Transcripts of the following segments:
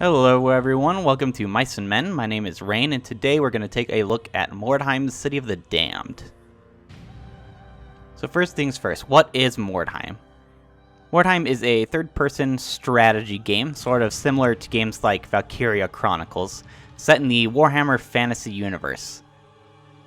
Hello everyone, welcome to Mice and Men. My name is Raen, and today we're going to take a look at Mordheim, City of the Damned. So first things first, what is Mordheim? Mordheim is a third-person strategy game, sort of similar to games like Valkyria Chronicles, set in the Warhammer Fantasy universe.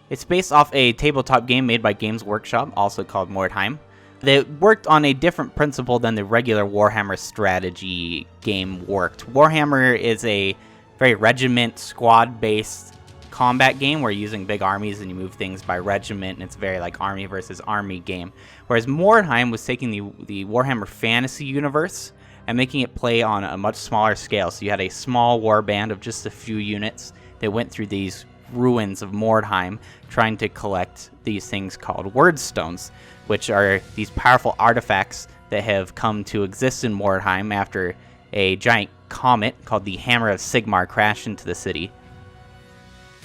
It's based off a tabletop game made by Games Workshop, also called Mordheim. They worked on a different principle than the regular Warhammer strategy game worked. Warhammer is a very regiment, squad-based combat game where you're using big armies and you move things by regiment, and it's very like army versus army game. Whereas Mordheim was taking the Warhammer Fantasy universe and making it play on a much smaller scale. So you had a small war band of just a few units that went through these ruins of Mordheim trying to collect these things called word stones, which are these powerful artifacts that have come to exist in Mordheim after a giant comet called the Hammer of Sigmar crashed into the city.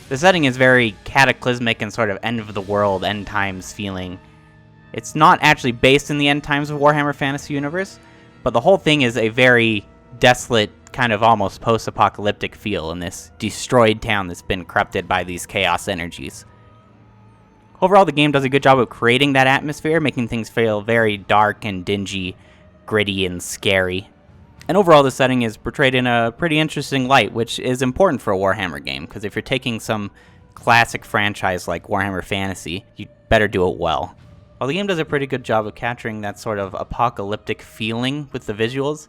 The setting is very cataclysmic and sort of end-of-the-world, end times feeling. It's not actually based in the end times of Warhammer Fantasy universe, but the whole thing is a very desolate, kind of almost post-apocalyptic feel in this destroyed town that's been corrupted by these chaos energies. Overall, the game does a good job of creating that atmosphere, making things feel very dark and dingy, gritty and scary. And overall, the setting is portrayed in a pretty interesting light, which is important for a Warhammer game, because if you're taking some classic franchise like Warhammer Fantasy, you better do it well. While the game does a pretty good job of capturing that sort of apocalyptic feeling with the visuals,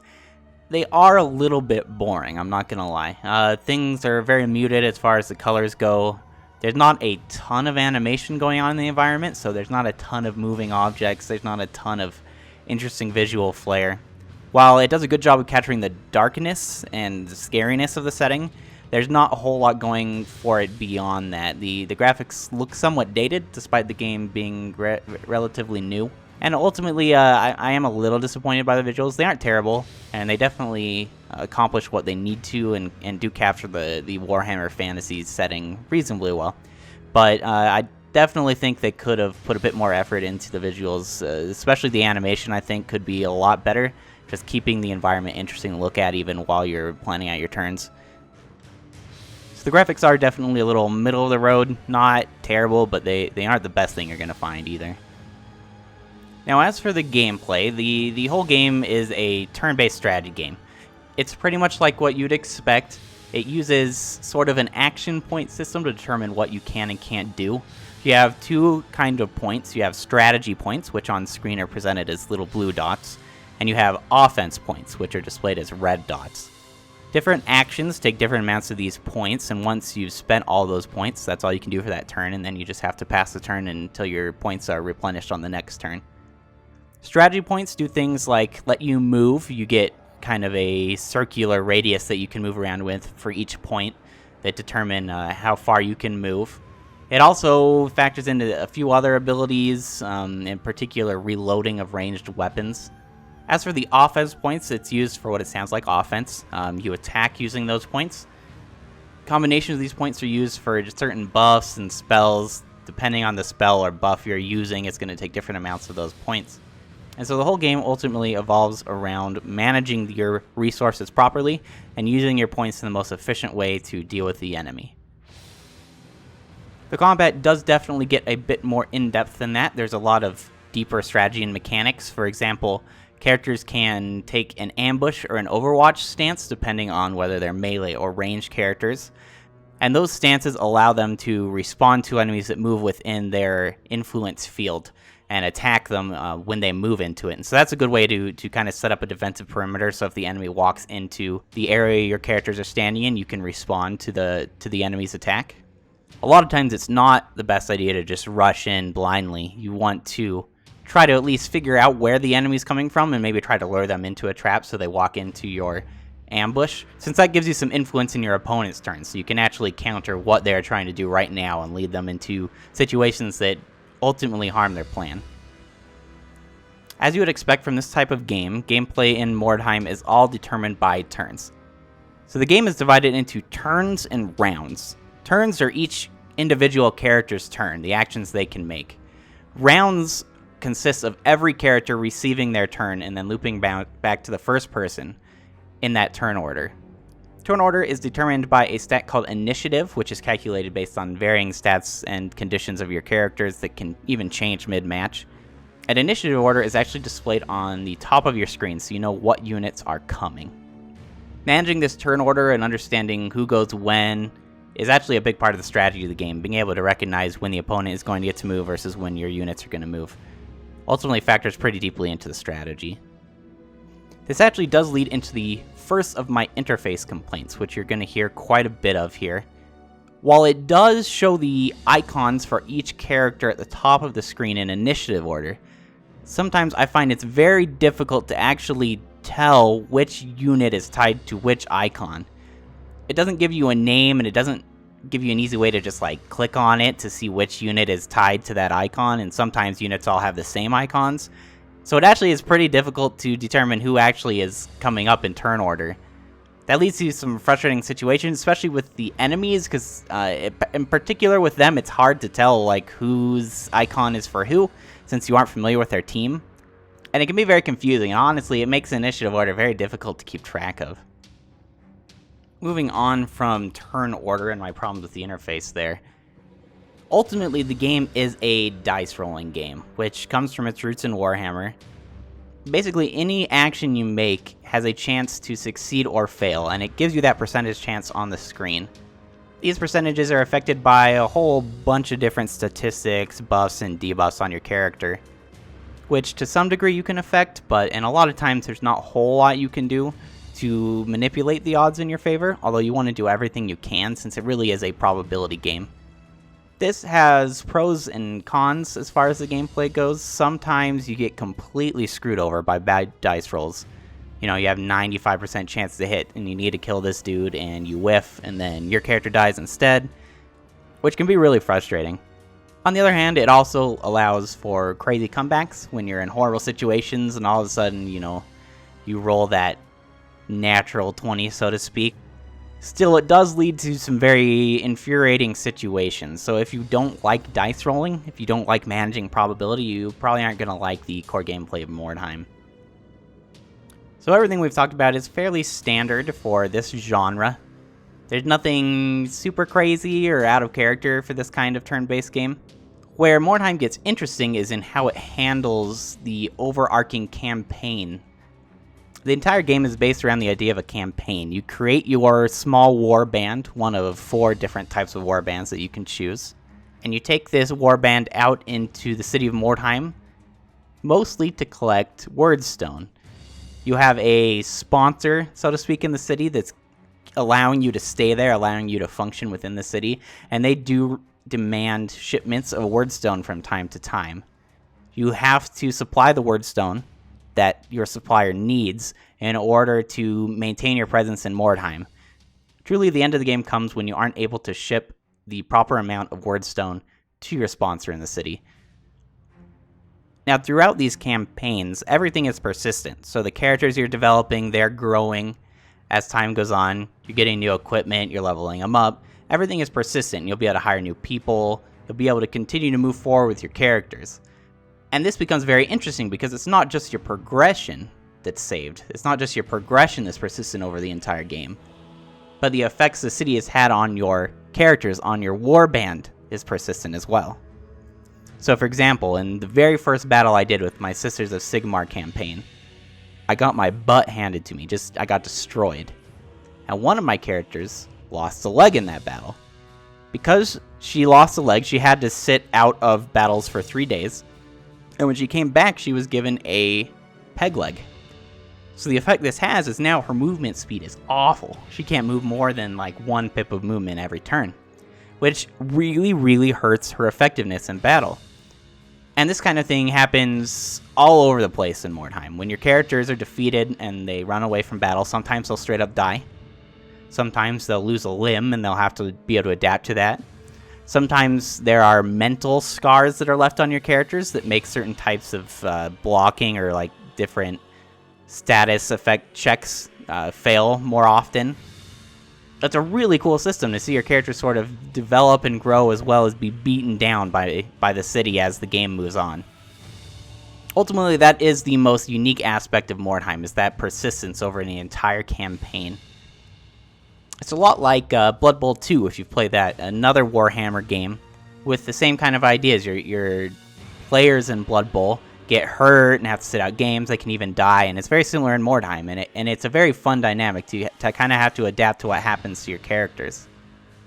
they are a little bit boring, I'm not gonna lie. Things are very muted as far as the colors go. There's not a ton of animation going on in the environment, so there's not a ton of moving objects, there's not a ton of interesting visual flair. While it does a good job of capturing the darkness and the scariness of the setting, there's not a whole lot going for it beyond that. The graphics look somewhat dated, despite the game being relatively new. And ultimately, I am a little disappointed by the visuals. They aren't terrible, and they definitely accomplish what they need to and do capture the Warhammer Fantasy setting reasonably well. But I definitely think they could have put a bit more effort into the visuals, especially the animation, I think, could be a lot better, just keeping the environment interesting to look at even while you're planning out your turns. So the graphics are definitely a little middle of the road, not terrible, but they aren't the best thing you're going to find either. Now, as for the gameplay, the whole game is a turn-based strategy game. It's pretty much like what you'd expect. It uses sort of an action point system to determine what you can and can't do. You have two kind of points. You have strategy points, which on screen are presented as little blue dots, and you have offense points, which are displayed as red dots. Different actions take different amounts of these points, and once you've spent all those points, that's all you can do for that turn, and then you just have to pass the turn until your points are replenished on the next turn. Strategy points do things like let you move. You get kind of a circular radius that you can move around with for each point that determine how far you can move. It also factors into a few other abilities, in particular reloading of ranged weapons. As for the offense points, it's used for what it sounds like, offense. You attack using those points. Combinations of these points are used for certain buffs and spells. Depending on the spell or buff you're using, it's going to take different amounts of those points. And so the whole game ultimately evolves around managing your resources properly and using your points in the most efficient way to deal with the enemy. The combat does definitely get a bit more in-depth than that. There's a lot of deeper strategy and mechanics. For example, characters can take an ambush or an overwatch stance depending on whether they're melee or ranged characters. And those stances allow them to respond to enemies that move within their influence field and attack them when they move into it. And so that's a good way to kind of set up a defensive perimeter, so if the enemy walks into the area your characters are standing in, you can respond to the enemy's attack. A lot of times it's not the best idea to just rush in blindly. You want to try to at least figure out where the enemy's coming from and maybe try to lure them into a trap so they walk into your ambush, since that gives you some influence in your opponent's turn, so you can actually counter what they're trying to do right now and lead them into situations that ultimately harm their plan. As you would expect from this type of game, gameplay in Mordheim is all determined by turns. So the game is divided into turns and rounds. Turns are each individual character's turn, the actions they can make. Rounds consist of every character receiving their turn and then looping back to the first person in that turn order. Turn order is determined by a stat called initiative, which is calculated based on varying stats and conditions of your characters that can even change mid-match. An initiative order is actually displayed on the top of your screen, so you know what units are coming. Managing this turn order and understanding who goes when is actually a big part of the strategy of the game, being able to recognize when the opponent is going to get to move versus when your units are going to move. Ultimately factors pretty deeply into the strategy. This actually does lead into the first of my interface complaints, which you're going to hear quite a bit of here. While it does show the icons for each character at the top of the screen in initiative order, sometimes I find it's very difficult to actually tell which unit is tied to which icon. It doesn't give you a name, and it doesn't give you an easy way to just like click on it to see which unit is tied to that icon, and sometimes units all have the same icons. So it actually is pretty difficult to determine who actually is coming up in turn order. That leads to some frustrating situations, especially with the enemies, because in particular with them, it's hard to tell like whose icon is for who, since you aren't familiar with their team. And it can be very confusing, and honestly, it makes initiative order very difficult to keep track of. Moving on from turn order and my problems with the interface there. Ultimately, the game is a dice rolling game, which comes from its roots in Warhammer. Basically, any action you make has a chance to succeed or fail, and it gives you that percentage chance on the screen. These percentages are affected by a whole bunch of different statistics, buffs, and debuffs on your character, which to some degree you can affect, but in a lot of times there's not a whole lot you can do to manipulate the odds in your favor, although you want to do everything you can since it really is a probability game. This has pros and cons as far as the gameplay goes. Sometimes you get completely screwed over by bad dice rolls. You know, you have 95% chance to hit, and you need to kill this dude, and you whiff, and then your character dies instead, which can be really frustrating. On the other hand, it also allows for crazy comebacks when you're in horrible situations, and all of a sudden, you know, you roll that natural 20, so to speak. Still, it does lead to some very infuriating situations, so if you don't like dice rolling, if you don't like managing probability, you probably aren't going to like the core gameplay of Mordheim. So everything we've talked about is fairly standard for this genre. There's nothing super crazy or out of character for this kind of turn-based game. Where Mordheim gets interesting is in how it handles the overarching campaign. The entire game is based around the idea of a campaign. You create your small war band, one of 4 different types of war bands that you can choose, and you take this war band out into the city of Mordheim, mostly to collect Wordstone. You have a sponsor, so to speak, in the city that's allowing you to stay there, allowing you to function within the city, and they do demand shipments of Wordstone from time to time. You have to supply the Wordstone that your supplier needs in order to maintain your presence in Mordheim. Truly, the end of the game comes when you aren't able to ship the proper amount of Wordstone to your sponsor in the city. Now, throughout these campaigns, everything is persistent. So the characters you're developing, they're growing as time goes on. You're getting new equipment, you're leveling them up. Everything is persistent. You'll be able to hire new people. You'll be able to continue to move forward with your characters. And this becomes very interesting because it's not just your progression that's saved. It's not just your progression that's persistent over the entire game. But the effects the city has had on your characters, on your warband, is persistent as well. So for example, in the very first battle I did with my Sisters of Sigmar campaign, I got my butt handed to me. I got destroyed. And one of my characters lost a leg in that battle. Because she lost a leg, she had to sit out of battles for 3 days. And when she came back, she was given a peg leg. So the effect this has is now her movement speed is awful. She can't move more than like 1 pip of movement every turn, which really, really hurts her effectiveness in battle. And this kind of thing happens all over the place in Mordheim. When your characters are defeated and they run away from battle, sometimes they'll straight up die. Sometimes they'll lose a limb and they'll have to be able to adapt to that. Sometimes there are mental scars that are left on your characters that make certain types of blocking or like different status effect checks fail more often. That's a really cool system to see your characters sort of develop and grow as well as be beaten down by the city as the game moves on. Ultimately, that is the most unique aspect of Mordheim, is that persistence over the entire campaign. It's a lot like Blood Bowl 2, if you've played that, another Warhammer game with the same kind of ideas. Your players in Blood Bowl get hurt and have to sit out games. They can even die, and it's very similar in Mordheim, and it's a very fun dynamic to kind of have to adapt to what happens to your characters.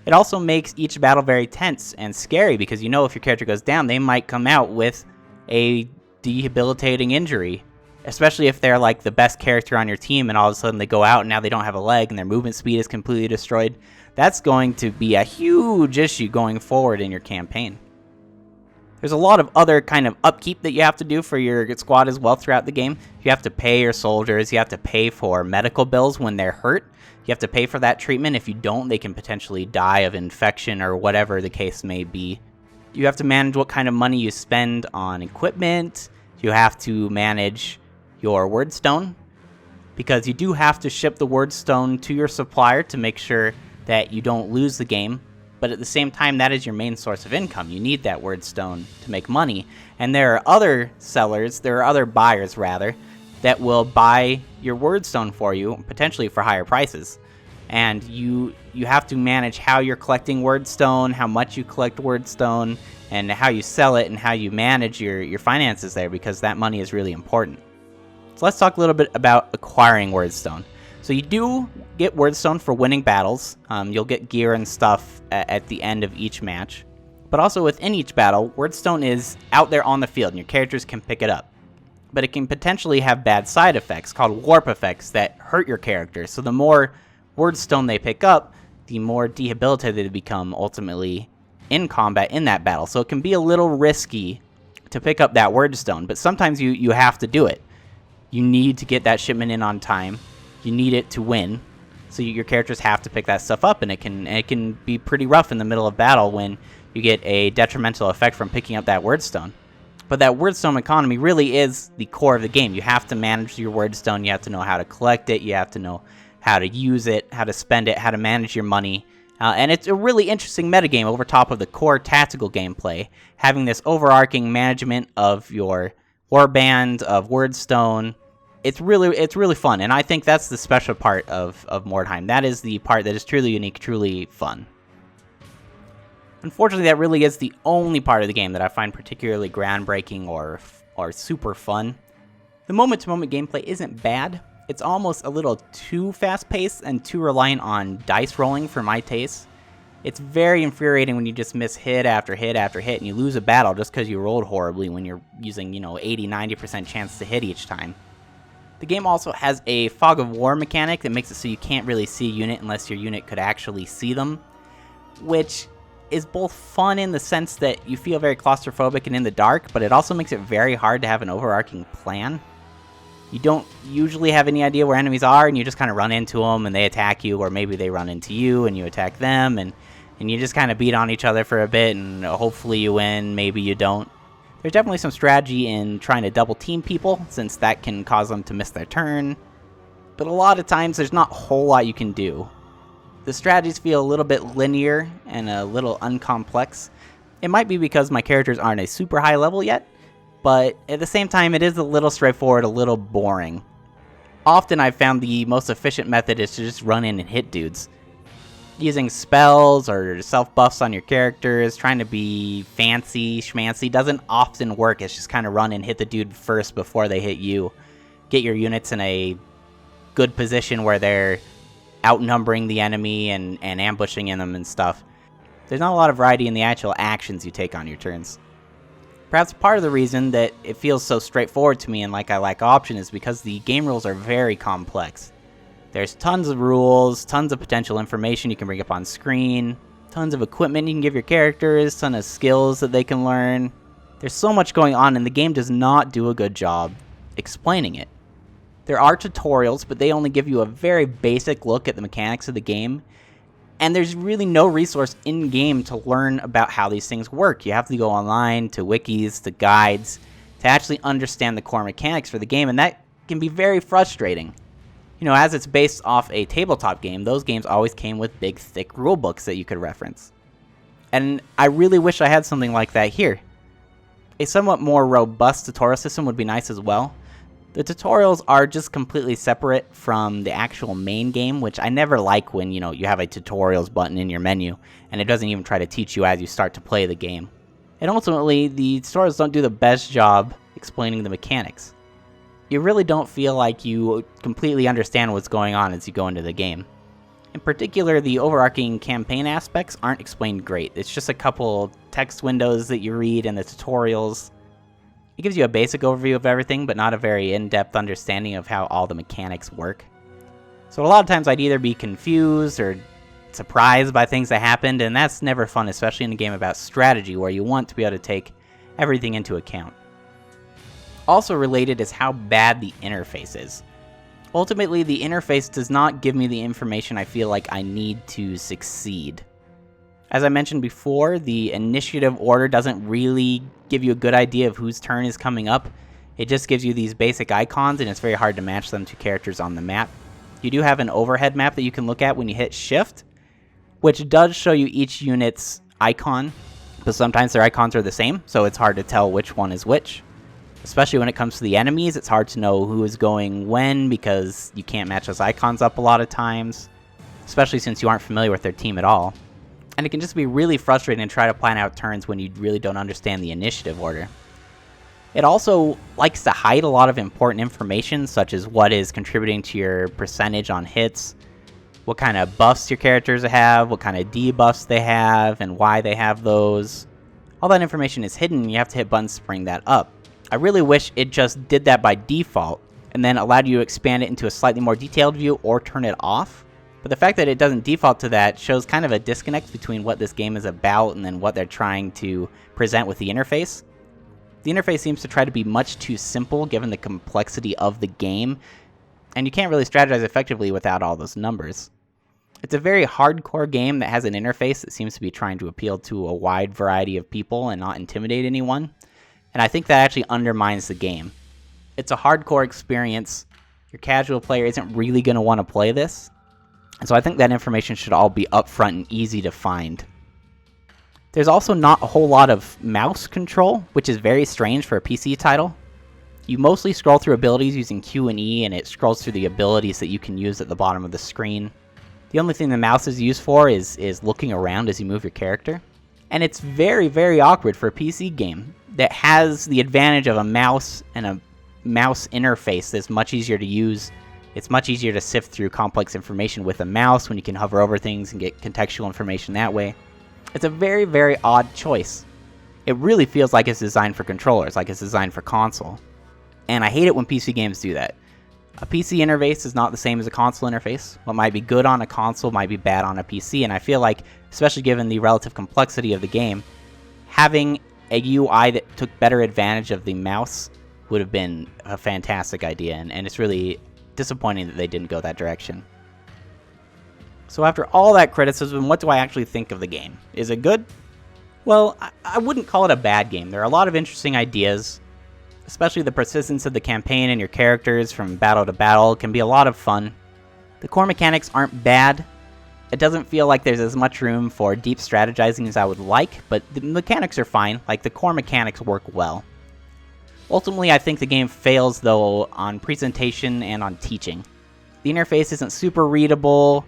It also makes each battle very tense and scary, because you know if your character goes down, they might come out with a debilitating injury, especially if they're like the best character on your team and all of a sudden they go out and now they don't have a leg and their movement speed is completely destroyed. That's going to be a huge issue going forward in your campaign. There's a lot of other kind of upkeep that you have to do for your squad as well throughout the game. You have to pay your soldiers, you have to pay for medical bills when they're hurt, you have to pay for that treatment. If you don't, they can potentially die of infection or whatever the case may be. You have to manage what kind of money you spend on equipment. You have to manage your wordstone, because you do have to ship the wordstone to your supplier to make sure that you don't lose the game. But at the same time, that is your main source of income. You need that wordstone to make money. And there are other sellers, there are other buyers rather, that will buy your wordstone for you, potentially for higher prices. And you have to manage how you're collecting wordstone, how much you collect wordstone, and how you sell it, and how you manage your finances there, because that money is really important. So let's talk a little bit about acquiring wordstone. So you do get wordstone for winning battles. You'll get gear and stuff at the end of each match. But also within each battle, wordstone is out there on the field, and your characters can pick it up. But it can potentially have bad side effects called warp effects that hurt your character. So the more wordstone they pick up, the more debilitated they become ultimately in combat in that battle. So it can be a little risky to pick up that wordstone, but sometimes you have to do it. You need to get that shipment in on time. You need it to win. So your characters have to pick that stuff up, and it can be pretty rough in the middle of battle when you get a detrimental effect from picking up that wordstone. But that wordstone economy really is the core of the game. You have to manage your wordstone. You have to know how to collect it. You have to know how to use it, how to spend it, how to manage your money. And it's a really interesting metagame over top of the core tactical gameplay, having this overarching management of your warband, of wordstone. It's really fun, and I think that's the special part of Mordheim. That is the part that is truly unique, truly fun. Unfortunately, that really is the only part of the game that I find particularly groundbreaking or super fun. The moment-to-moment gameplay isn't bad. It's almost a little too fast-paced and too reliant on dice rolling for my taste. It's very infuriating when you just miss hit after hit after hit and you lose a battle just because you rolled horribly when you're using, 80-90% chance to hit each time. The game also has a fog of war mechanic that makes it so you can't really see a unit unless your unit could actually see them, which is both fun in the sense that you feel very claustrophobic and in the dark, but it also makes it very hard to have an overarching plan. You don't usually have any idea where enemies are, and you just kind of run into them and they attack you, or maybe they run into you and you attack them, and you just kind of beat on each other for a bit, and hopefully you win, maybe you don't. There's definitely some strategy in trying to double team people, since that can cause them to miss their turn. But a lot of times there's not a whole lot you can do. The strategies feel a little bit linear and a little uncomplex. It might be because my characters aren't a super high level yet, but at the same time it is a little straightforward, a little boring. Often I've found the most efficient method is to just run in and hit dudes. Using spells or self-buffs on your characters, trying to be fancy, schmancy, doesn't often work. It's just kind of run and hit the dude first before they hit you. Get your units in a good position where they're outnumbering the enemy and ambushing in them and stuff. There's not a lot of variety in the actual actions you take on your turns. Perhaps part of the reason that it feels so straightforward to me and like I like option is because the game rules are very complex. There's tons of rules, tons of potential information you can bring up on screen, tons of equipment you can give your characters, tons of skills that they can learn. There's so much going on, and the game does not do a good job explaining it. There are tutorials, but they only give you a very basic look at the mechanics of the game, and there's really no resource in-game to learn about how these things work. You have to go online, to wikis, to guides, to actually understand the core mechanics for the game, and that can be very frustrating. As it's based off a tabletop game, those games always came with big, thick rulebooks that you could reference. And I really wish I had something like that here. A somewhat more robust tutorial system would be nice as well, The tutorials are just completely separate from the actual main game, which I never like when, you have a tutorials button in your menu, and it doesn't even try to teach you as you start to play the game. And ultimately, the tutorials don't do the best job explaining the mechanics. You really don't feel like you completely understand what's going on as you go into the game. In particular, the overarching campaign aspects aren't explained great. It's just a couple text windows that you read in the tutorials. It gives you a basic overview of everything, but not a very in-depth understanding of how all the mechanics work. So a lot of times I'd either be confused or surprised by things that happened, and that's never fun, especially in a game about strategy where you want to be able to take everything into account. Also related is how bad the interface is. Ultimately, the interface does not give me the information I feel like I need to succeed. As I mentioned before, the initiative order doesn't really give you a good idea of whose turn is coming up. It just gives you these basic icons, and it's very hard to match them to characters on the map. You do have an overhead map that you can look at when you hit shift, which does show you each unit's icon, but sometimes their icons are the same, so it's hard to tell which one is which. Especially when it comes to the enemies, it's hard to know who is going when because you can't match those icons up a lot of times, especially since you aren't familiar with their team at all. And it can just be really frustrating to try to plan out turns when you really don't understand the initiative order. It also likes to hide a lot of important information, such as what is contributing to your percentage on hits, what kind of buffs your characters have, what kind of debuffs they have, and why they have those. All that information is hidden, and you have to hit buttons to bring that up. I really wish it just did that by default, and then allowed you to expand it into a slightly more detailed view or turn it off. But the fact that it doesn't default to that shows kind of a disconnect between what this game is about and then what they're trying to present with the interface. The interface seems to try to be much too simple given the complexity of the game, and you can't really strategize effectively without all those numbers. It's a very hardcore game that has an interface that seems to be trying to appeal to a wide variety of people and not intimidate anyone, and I think that actually undermines the game. It's a hardcore experience. Your casual player isn't really going to want to play this. And so I think that information should all be upfront and easy to find. There's also not a whole lot of mouse control, which is very strange for a PC title. You mostly scroll through abilities using Q and E, and it scrolls through the abilities that you can use at the bottom of the screen. The only thing the mouse is used for is looking around as you move your character. And it's very, very awkward for a PC game that has the advantage of a mouse and a mouse interface that's much easier to use. It's much easier to sift through complex information with a mouse when you can hover over things and get contextual information that way. It's a very, very odd choice. It really feels like it's designed for controllers, like it's designed for console. And I hate it when PC games do that. A PC interface is not the same as a console interface. What might be good on a console might be bad on a PC, and I feel like, especially given the relative complexity of the game, having a UI that took better advantage of the mouse would have been a fantastic idea, and it's really disappointing that they didn't go that direction. So after all that criticism, what do I actually think of the game? Is it good? Well, I wouldn't call it a bad game. There are a lot of interesting ideas, especially the persistence of the campaign and your characters from battle to battle can be a lot of fun. The core mechanics aren't bad. It doesn't feel like there's as much room for deep strategizing as I would like, but the mechanics are fine. Like, the core mechanics work well. Ultimately, I think the game fails, though, on presentation and on teaching. The interface isn't super readable.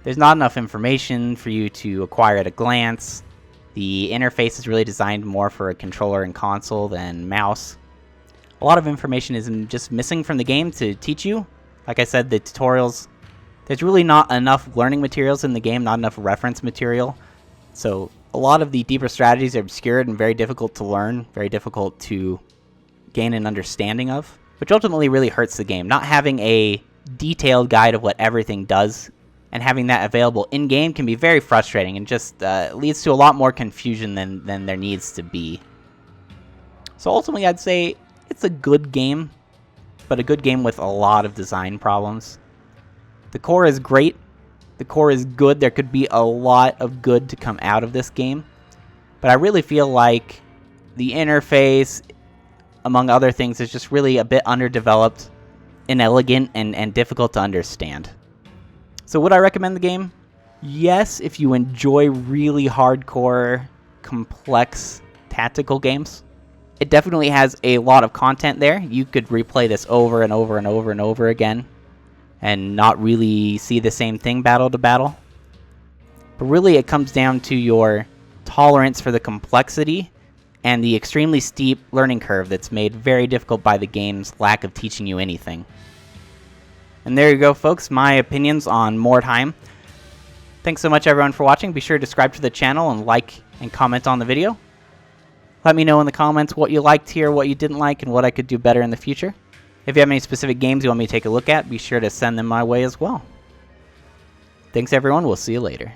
There's not enough information for you to acquire at a glance. The interface is really designed more for a controller and console than mouse. A lot of information is just missing from the game to teach you. Like I said, the tutorials, there's really not enough learning materials in the game, not enough reference material. So a lot of the deeper strategies are obscured and very difficult to learn, very difficult to gain an understanding of, which ultimately really hurts the game. Not having a detailed guide of what everything does and having that available in-game can be very frustrating and just leads to a lot more confusion than there needs to be. So ultimately, I'd say it's a good game, but a good game with a lot of design problems. The core is great. The core is good. There could be a lot of good to come out of this game, but I really feel like the interface, among other things, is just really a bit underdeveloped, inelegant, and difficult to understand. So would I recommend the game? Yes, if you enjoy really hardcore, complex tactical games. It definitely has a lot of content there. You could replay this over and over and over and over again and not really see the same thing battle to battle. But really it comes down to your tolerance for the complexity and the extremely steep learning curve that's made very difficult by the game's lack of teaching you anything. And there you go, folks, my opinions on Mordheim. Thanks so much, everyone, for watching. Be sure to subscribe to the channel and like and comment on the video. Let me know in the comments what you liked here, what you didn't like, and what I could do better in the future. If you have any specific games you want me to take a look at, be sure to send them my way as well. Thanks, everyone. We'll see you later.